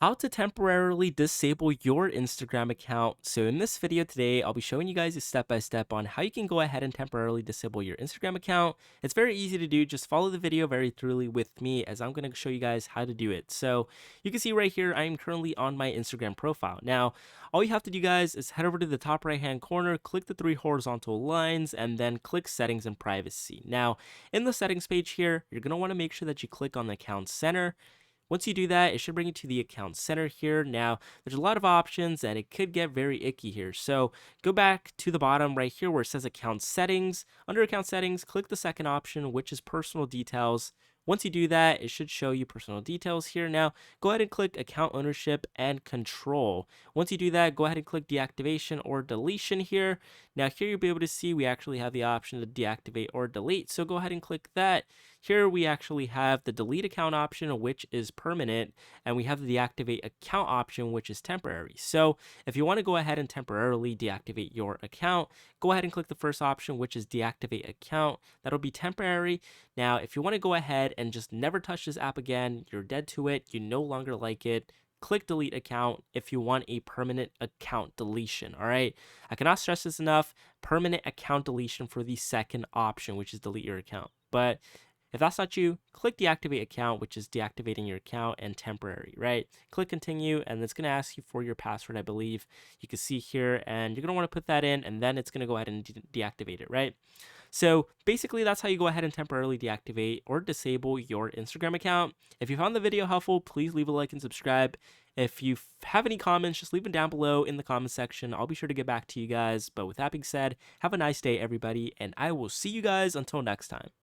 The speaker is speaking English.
How to temporarily disable your Instagram account. So in this video today, I'll be showing you guys a step-by-step on how you can go ahead and temporarily disable your Instagram account. It's very easy to do. Just follow the video very thoroughly with me as I'm going to show you guys how to do it. So you can see right here, I am currently on my Instagram profile. Now, all you have to do guys is head over to the top right-hand corner, click the three horizontal lines, and then click settings and privacy. Now, in the settings page here, you're going to want to make sure that you click on the account center. Once you do that, it should bring you to the account center here. Now, there's a lot of options and it could get very icky here. So go back to the bottom right here where it says account settings. Under account settings, click the second option, which is personal details. Once you do that, it should show you personal details here. Now, go ahead and click account ownership and control. Once you do that, go ahead and click deactivation or deletion here. Now, here you'll be able to see we actually have the option to deactivate or delete. So go ahead and click that. Here we actually have the delete account option, which is permanent, and we have the deactivate account option, which is temporary. So if you want to go ahead and temporarily deactivate your account, go ahead and click the first option, which is deactivate account. That'll be temporary. Now, if you want to go ahead and just never touch this app again, you're dead to it, you no longer like it, click delete account if you want a permanent account deletion. All right. I cannot stress this enough. Permanent account deletion for the second option, which is delete your account. But if that's not you, click deactivate account, which is deactivating your account and temporary, right? Click continue, and it's going to ask you for your password, I believe. You can see here, and you're going to want to put that in, and then it's going to go ahead and deactivate it, right? So basically, that's how you go ahead and temporarily deactivate or disable your Instagram account. If you found the video helpful, please leave a like and subscribe. If you have any comments, just leave them down below in the comment section. I'll be sure to get back to you guys. But with that being said, have a nice day, everybody, and I will see you guys until next time.